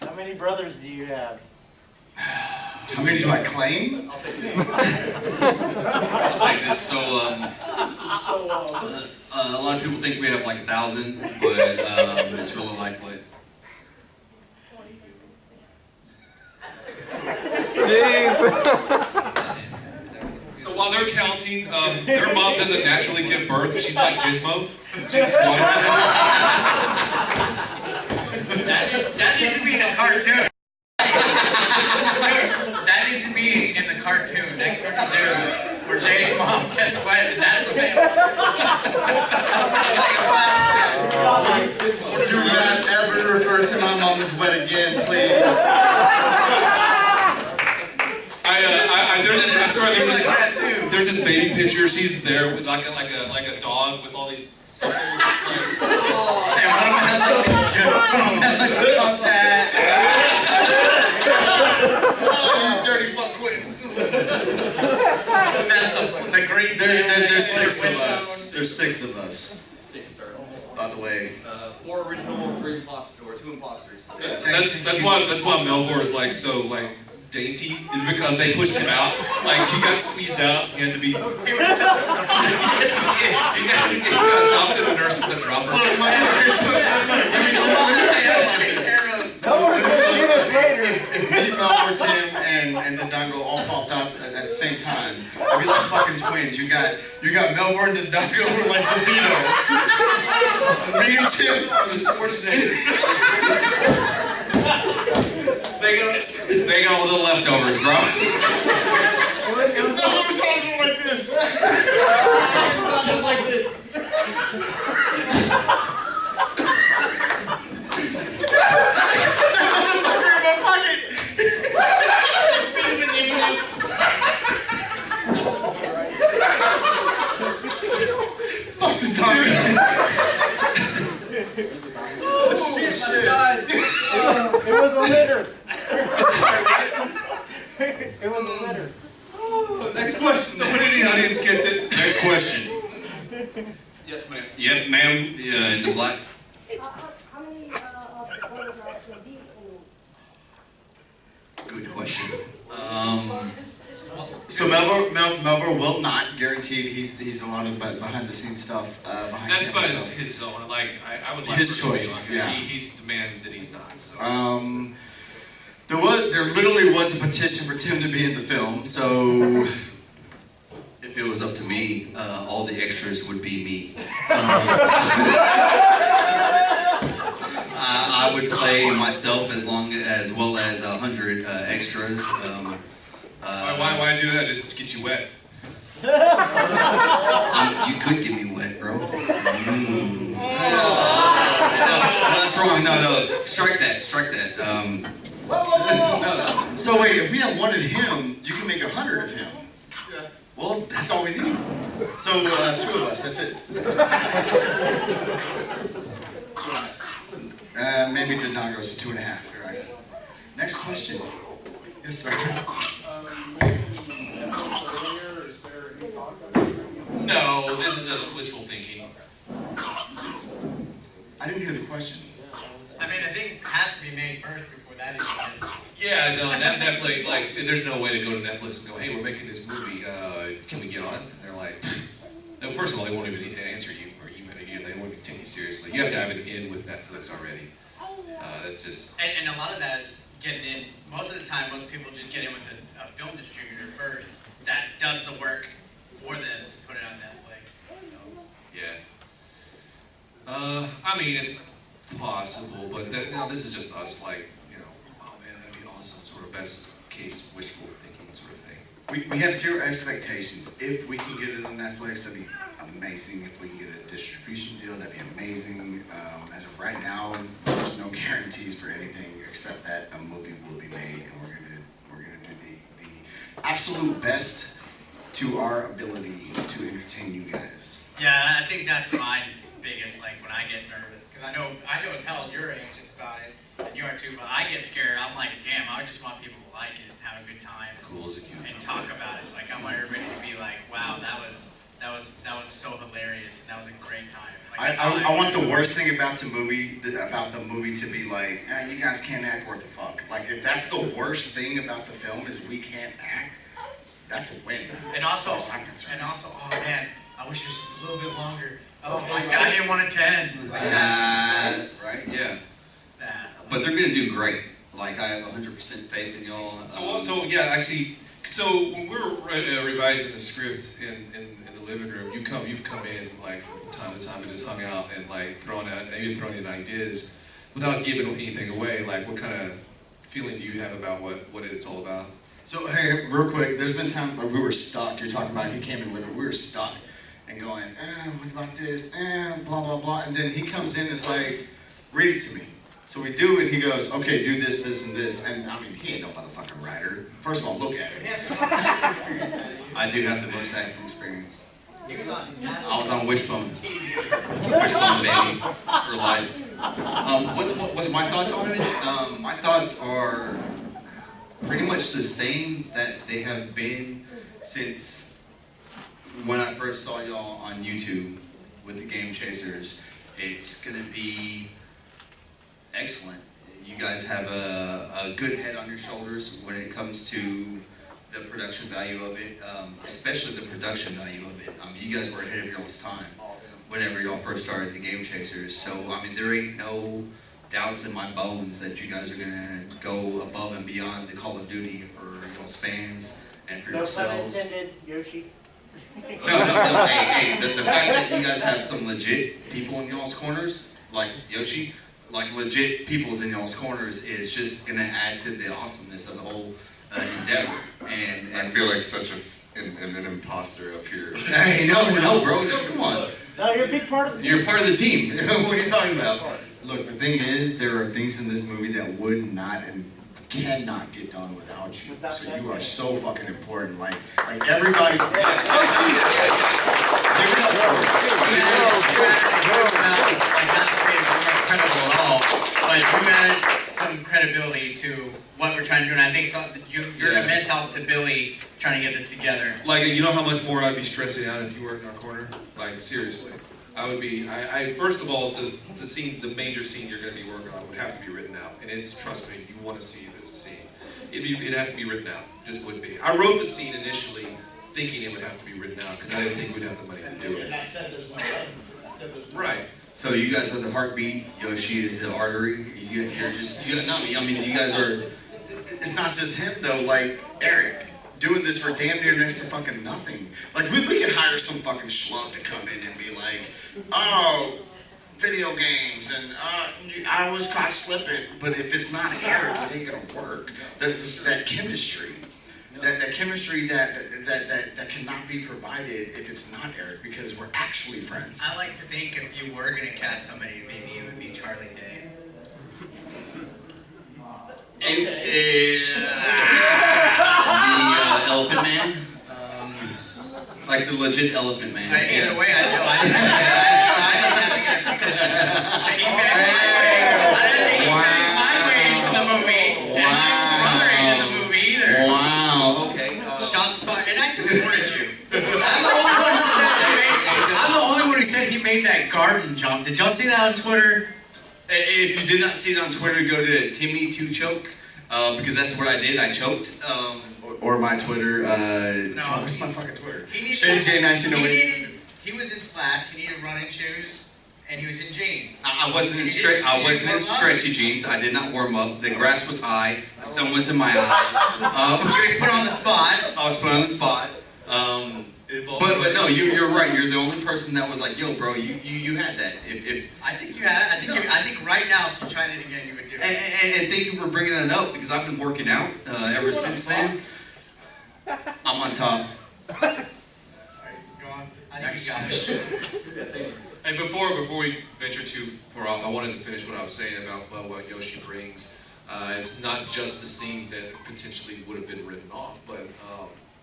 How many brothers do you have? How many do I claim? I'll take this. So, a lot of people think we have like 1,000, but it's really like what? Jeez. So while they're counting, their mom doesn't naturally give birth. She's like Gizmo. She's swaddled. That needs to be in a cartoon. That needs to be in the cartoon next to the dude where Jay's mom gets wet and that's what they Do not ever refer to my mom as wet again, please. There's this baby picture. She's there with like a dog with all these suckers. And one of them has like a contact. You dirty fuck quit. That's the green. There's 6 of us. There's 6 of us. 6, sir. By the way. 4 original, 3 imposters, or 2 imposters. That's why Melvor is like so like dainty, is because they pushed him out. Like he got squeezed out. He had to be. He got adopted and nursed with a dropper. If me, Melvor, Tim, and the Dungo all popped out at the same time, it'd be like fucking twins. You got Melvor and the Dungo like DeVito. Me and Tim are the Schwarzeneggers. They got all the leftovers, bro. It's not what sounds like this. Just like this. Fuck the dog. It was a litter. It was a litter. Next question. Nobody in the audience gets it. Next question. Yes, ma'am. Yep, ma'am. In the black. How many of the brothers are actually deep in Good question. So Melvor will not guaranteed. He's a lot of behind the scenes stuff. Behind That's camera about stuff. his own. Like I would like His for him to be choice, on here. yeah. He demands that he's not. So. There literally was a petition for Tim to be in the film, so If it was up to me, all the extras would be me. I would play myself as well as 100 extras. Why do that? Just to get you wet. You could get me wet, bro. No, that's wrong. No, strike that. no. So wait, if we have one of him, you can make 100 of him. Yeah. Well, that's all we need. So 2 of us, that's it. Maybe it did not go, so 2.5. You're right. Next question. Yes, sir. No, this is just wishful thinking. I didn't hear the question. I mean, I think it has to be made first before that exists. Yeah, no, Netflix, like, there's no way to go to Netflix and go, hey, we're making this movie, can we get on? And they're like, no, first of all, they won't even answer you or email you, they won't even take you seriously. You have to have it in with Netflix already. That's just... And a lot of that is getting in. Most of the time, most people just get in with a film distributor first that does the work for them to put it on Netflix. So. Yeah. I mean, it's possible, but this is just us, like, you know, oh man, that'd be awesome, sort of best case wishful thinking sort of thing. We have 0 expectations. If we can get it on Netflix, that'd be amazing. If we can get a distribution deal, that'd be amazing. As of right now, there's no guarantees for anything except that a movie will be made, and we're gonna do the absolute best to our ability to entertain you guys. Yeah, I think that's my biggest, like, when I get nervous, because I know as hell you're anxious about it, and you are too, but I get scared. I'm like, damn, I just want people to like it and have a good time and talk about it. Like, I want everybody to be like, wow, that was so hilarious, and that was a great time. Like, I want the worst thing about the movie to be like, you guys can't act, what the fuck. Like, if that's the worst thing about the film is we can't act, that's a win. And also, oh man, I wish it was just a little bit longer. Oh my God, I didn't want it to end. That's right, yeah. But they're gonna do great. Like, I have 100% faith in y'all. So yeah, actually, so when we're revising the script in the living room, you've come in like from time to time and just hung out and like thrown in ideas without giving anything away. Like, what kind of feeling do you have about what it's all about? So hey, real quick, there's been times like we were stuck. You're talking about he came in the living room, we were stuck and going, what about this? Blah blah blah. And then he comes in and is like, read it to me. So we do it, he goes, okay, do this, this, and this. And I mean, he ain't no motherfucking writer. First of all, look at it. I do have the most acting experience. He was on. I was on Wishbone. Wishbone, baby, for life. What's my thoughts on it? My thoughts are pretty much the same that they have been since when I first saw y'all on YouTube with the Game Chasers. It's gonna be excellent. You guys have a good head on your shoulders when it comes to the production value of it, especially the production value of it. You guys were ahead of y'all's time whenever y'all first started the Game Chasers. So, I mean, there ain't no doubts in my bones that you guys are gonna go above and beyond the Call of Duty for y'all's fans and for yourselves. No pun intended, Yoshi. No. Hey, the fact that you guys have some legit people in y'all's corners, like Yoshi, like legit people's in y'all's corners, is just gonna add to the awesomeness of the whole endeavor. And I feel like such an imposter up here. Hey, no, bro, come on. No, you're a big part of the team. You're part of the team. What are you talking about? Look, the thing is, there are things in this movie that would not and cannot get done without you. So you are so fucking important. Like everybody. Like, not to say that we're not credible at all, but you added some credibility to what we're trying to do, and I think you're an immense help to Billy trying to get this together. Like, you know how much more I'd be stressing out if you weren't in our corner? Like, seriously. I would be, first of all, the major scene you're going to be working on would have to be written out. And trust me, you want to see this scene. It'd have to be written out. It just would be. I wrote the scene initially thinking it would have to be written out because I didn't think we'd have the money to do it. And I said there's no way. Right. So you guys are the heartbeat. Yoshi is the artery. You guys are it's not just him though, like Eric, doing this for damn near next to fucking nothing. Like we could hire some fucking schlub to come in and be like, oh, video games and I was caught slipping. But if it's not Eric, it ain't gonna work. That chemistry. That chemistry that cannot be provided if it's not Eric, because we're actually friends. I like to think if you were gonna cast somebody, maybe it would be Charlie Day. The Elephant Man, like the legit Elephant Man. Either way, I didn't have to get a petition to email my way. I didn't have to email my way into the movie, and my brother ain't in the movie either. Wow. Okay. Shots fired, and I supported you. I'm the only one who said he made that garden jump. Did y'all see that on Twitter? If you did not see it on Twitter, go to Timmy2Choke, because that's what I did. I choked. Or my Twitter. What's my fucking Twitter? ShadyJ1908. He was in flats. He needed running shoes, and he was in jeans. I wasn't in stretchy jeans. I did not warm up. The grass was high. The sun was in my eyes. He was put on the spot. I was put on the spot. But no, you're right. You're the only person that was like, yo, bro, you had that. I think you had it. I think right now, if you tried it again, you would do it. And thank you for bringing that up, because I've been working out ever since then. I'm on top. Go on. Next question. And before we venture too far off, I wanted to finish what I was saying about what Yoshi brings. It's not just the scene that potentially would have been written off, but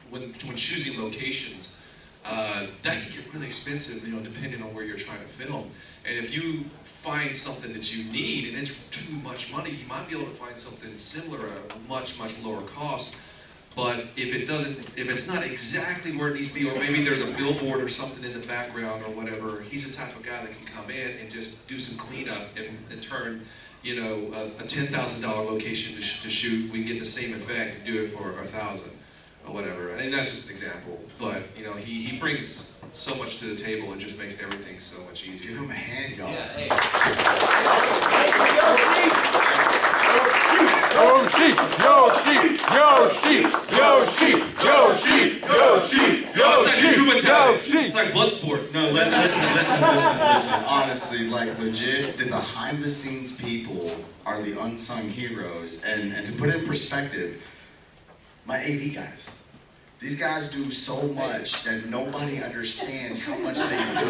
when choosing locations, that can get really expensive, depending on where you're trying to film. And if you find something that you need and it's too much money, you might be able to find something similar at a much, much lower cost. But if it's not exactly where it needs to be, or maybe there's a billboard or something in the background or whatever, he's the type of guy that can come in and just do some cleanup and turn, a $10,000 location to shoot. We get the same effect and do it for $1,000 or whatever. And that's just an example. But he brings so much to the table and just makes everything so much easier. Give him a hand, y'all. Yoshi, Yoshi, Yoshi, Yoshi, Yoshi, Yoshi, Yoshi. It's like Bloodsport. No, listen. Honestly, like legit, the behind the scenes people are the unsung heroes. And to put it in perspective, my AV guys. These guys do so much that nobody understands how much they do.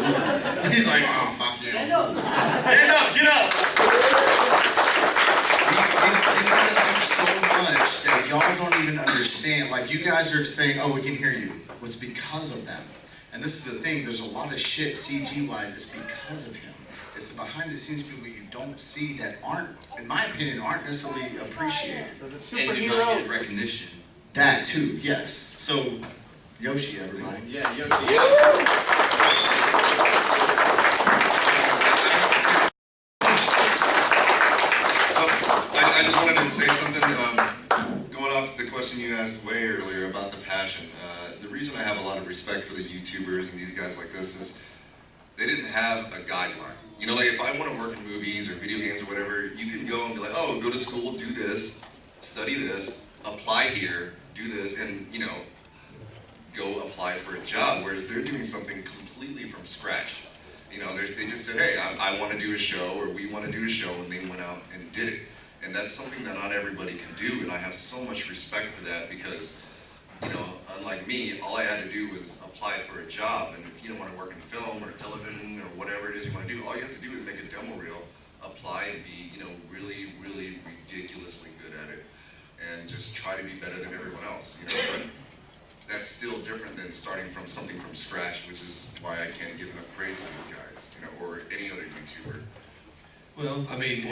He's like, oh, fuck you. Stand up, get up. These guys do so much that y'all don't even understand. Like, you guys are saying, oh, we can hear you. Well, it's because of them. And this is the thing, there's a lot of shit CG-wise, it's because of him. It's the behind-the-scenes people you don't see that aren't, in my opinion, aren't necessarily appreciated. And do not get recognition. That too, yes. So, Yoshi, everybody. Yeah, Yoshi. So, I just wanted to say something, going off the question you asked way earlier about the passion. The reason I have a lot of respect for the YouTubers and these guys like this is they didn't have a guideline. Like if I want to work in movies or video games or whatever, you can go and be like, oh, go to school, do this, study this, apply here, do this, and go apply for a job. Whereas they're doing something completely from scratch. They just said, hey, I want to do a show, or we want to do a show, and they went out and did it. And that's something that not everybody can do, and I have so much respect for that because, unlike me, all I had to do was apply for a job. And if you don't want to work in film or television or whatever it is you want to do, all you have to do is make a demo reel, apply, and be, really, really ridiculously good at it. And just try to be better than everyone else, but that's still different than starting from something from scratch, which is why I can't give enough praise to these guys, or any other YouTuber. Well, I mean,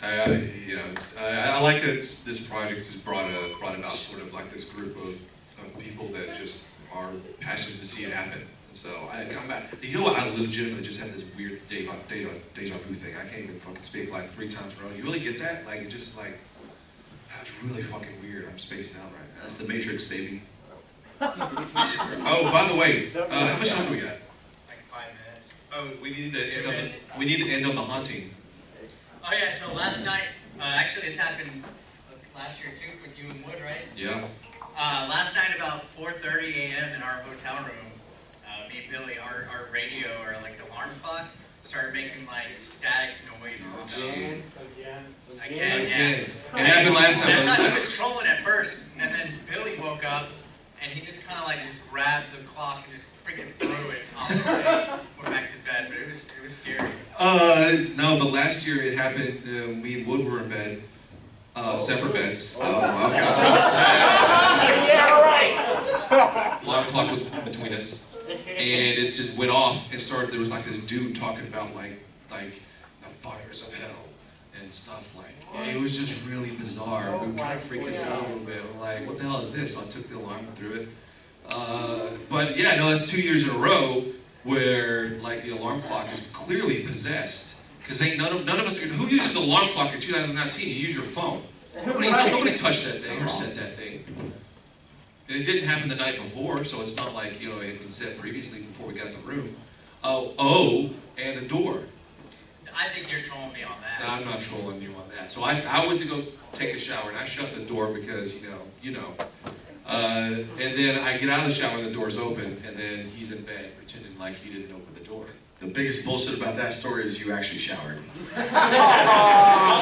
I like that this project has brought about sort of like this group of people that just are passionate to see it happen. And so I'm back. I legitimately just had this weird deja vu thing. I can't even fucking speak like 3 times in a row. You really get that? Like, it just like. That's really fucking weird. I'm spacing out right now. That's the Matrix, baby. Oh, by the way, how much time do we got? Like 5 minutes. Oh, we need to end on the haunting. Oh yeah, so last night, actually this happened last year too with you and Wood, right? Yeah. Last night about 4:30 a.m. in our hotel room, me and Billy, our radio, or like the alarm clock, started making like static noises and stuff. Again, yeah. It happened last And I time. thought he was trolling at first, and then Billy woke up, and he just kind of like just grabbed the clock and just freaking threw it off the way. Went back to bed, but it was scary. No, but last year it happened. Me and Wood were in bed, separate beds. Oh, okay. I was about to say. Yeah, right. Alarm clock was between us, and it just went off and started. There was like this dude talking about like the fires of hell and stuff like. It was just really bizarre. We kind of freaked us out a little bit. We're like, what the hell is this? So I took the alarm and threw it. But yeah, no, that's 2 years in a row where like the alarm clock is clearly possessed. Because ain't none of us. Who uses an alarm clock in 2019? You use your phone. Nobody touched that thing or set that thing. And it didn't happen the night before, so it's not like, you know, it had been set previously before we got the room. And the door. I think you're trolling me on that. No, I'm not trolling you on that. So I went to go take a shower, and I shut the door because, you know. And then I get out of the shower, and the door's open, and then he's in bed, pretending like he didn't open the door. The biggest bullshit about that story is you actually showered. Well,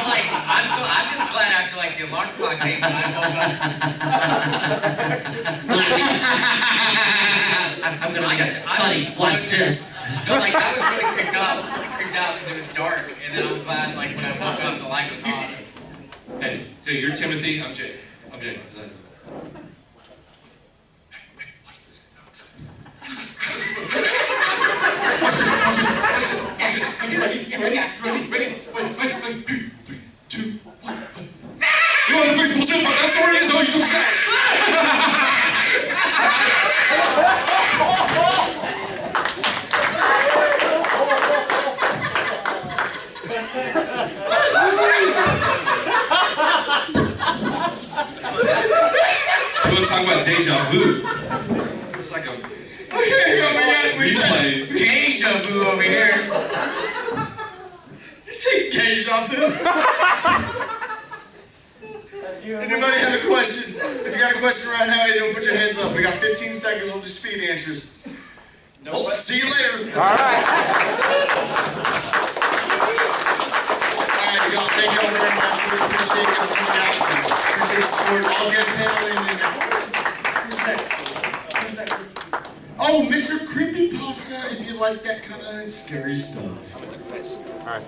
like, I'm just glad after like the alarm clock came, I woke up. I'm gonna make it funny. Watch this. No, like I was really creeped out because it was dark, and then I'm glad like when I woke up the light was on. Hey, so you're Timothy, I'm Jay. I'm Jay. Is that... Ready? Wait. 3, 2, 1. You want the biggest bullshit about that story? Is how you took a shower. You want to talk about deja vu? It's like a replay. Deja vu over here. You say deja vu? Anybody have a question? If you got a question right now, you don't put your hands up. We got 15 seconds. We'll do speed answers. See you later. All right. Alright, y'all, thank y'all very much. We appreciate y'all coming out. Appreciate the support. All guest handling. Who's next? Oh, Mr. Creepypasta, if you like that kind of scary stuff. All right.